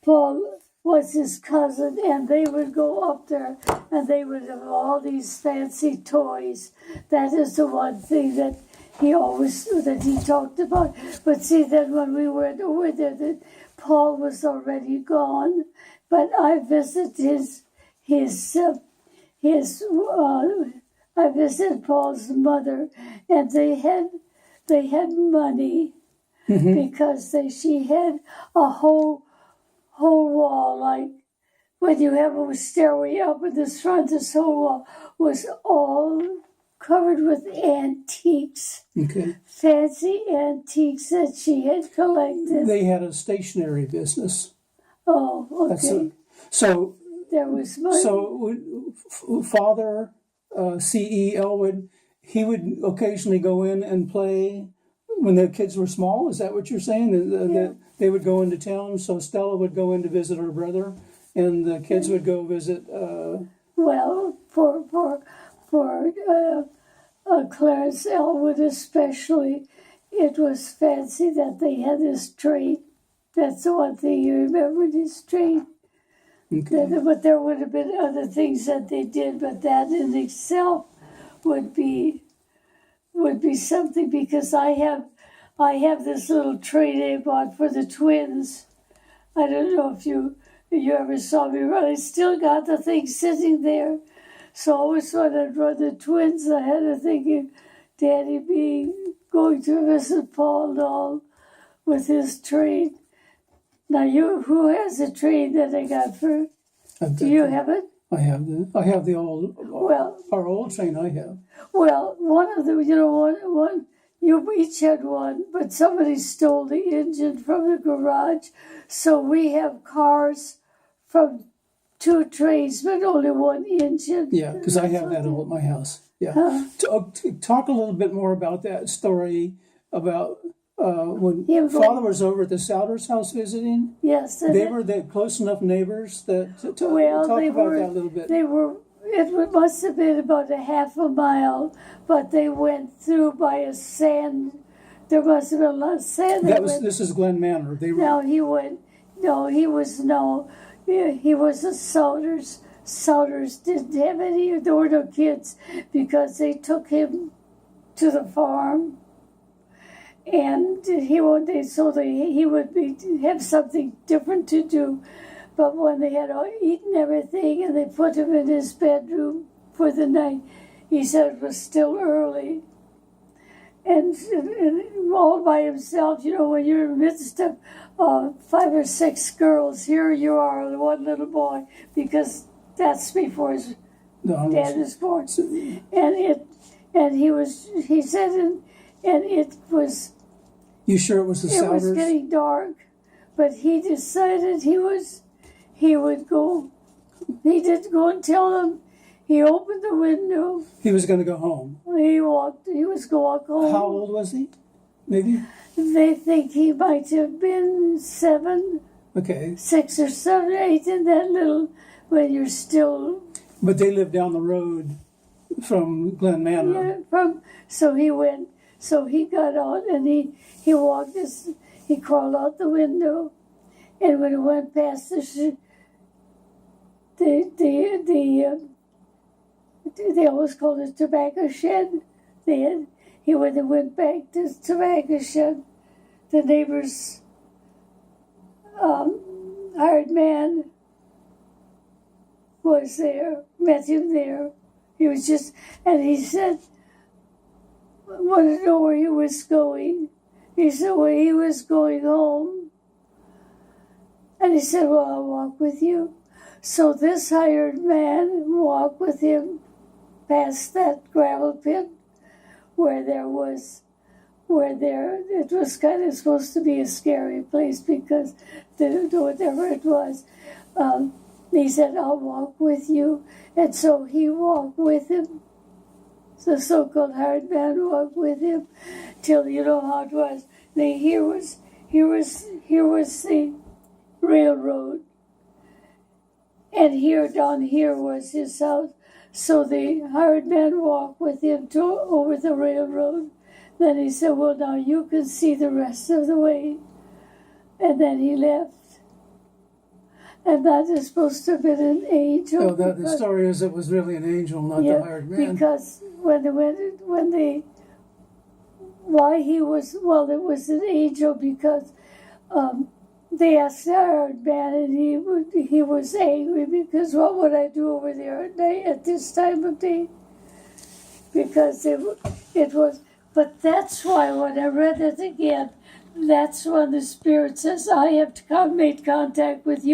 Paul was his cousin, and they would go up there, and they would have all these fancy toys. That is the one thing that he talked about. But see, then when we went over there, that Paul was already gone. But I visited I visited Paul's mother, and they had money because she had a whole wall, like when you have a stairway up in this front. This whole wall was all covered with antiques, fancy antiques that she had collected. They had a stationery business. Oh, okay. So there was money. So Father C.E. Elwood, he would occasionally go in and play when the kids were small. Is that what you're saying? That they would go into town, so Stella would go in to visit her brother, and the kids would go visit. Well, for Clarence Elwood especially, it was fancy that they had this train. That's the one thing you remember, this train. Okay. But there would have been other things that they did, but that in itself would be something, because I have this little train they bought for the twins. I don't know if you ever saw me run. I still got the thing sitting there. So always when I'd run the twins, I had to think of Daddy going to visit Paul and all with his train. Now, who has the train that I got for? Do you have it? I have the old. Well, our old train. I have. Well, one of them, one. You each had one, but somebody stole the engine from the garage, so we have cars from 2 trains, but only 1 engine. Yeah, because I have that all at my house. Yeah. Talk a little bit more about that story about. When Father was over at the Souders house visiting, yes, they were the close enough neighbors that talk about that a little bit. They were. It must have been about a half a mile, but they went through by a sand. There must have been a lot of sand. This is Glen Manor. He was a Souders. Souders didn't have any. There were no kids because they took him to the farm. And he would have something different to do. But when they had eaten everything and they put him in his bedroom for the night, he said it was still early. And all by himself, when you're in the midst of 5 or 6 girls, here you are, one little boy, because that's before his dad was born. And it was. You sure it was the Souders? It was getting dark, but he decided he would go. He didn't go and tell them. He opened the window. He was going to go home. He was going to walk home. How old was he? Maybe? They think he might have been 7. Okay. 6 or 7 or 8 in that little, when you're still. But they lived down the road from Glen Manor. Yeah, so he went. So he got out and he walked he crawled out the window, and when he went past they always called it tobacco shed. When they went back to the tobacco shed, the neighbor's hired man was there, met him there. He was and he said, wanted to know where he was going. He said, well, he was going home. And he said, well, I'll walk with you. So this hired man walked with him past that gravel pit it was kind of supposed to be a scary place because whatever it was. He said, I'll walk with you. And so he walked with him. The so-called hired man walked with him till you know how it was. Here was the railroad, and down here was his house. So the hired man walked with him over the railroad. Then he said, "Well, now you can see the rest of the way," and then he left. And that is supposed to have been an angel. So the because- story is it was really an angel, not yeah, the hired man. because why he was, well, it was an angel because they asked the hired man, and he was angry because what would I do over there at night at this time of day? Because it was, but that's why when I read it again, that's when the Spirit says, I have to make contact with you.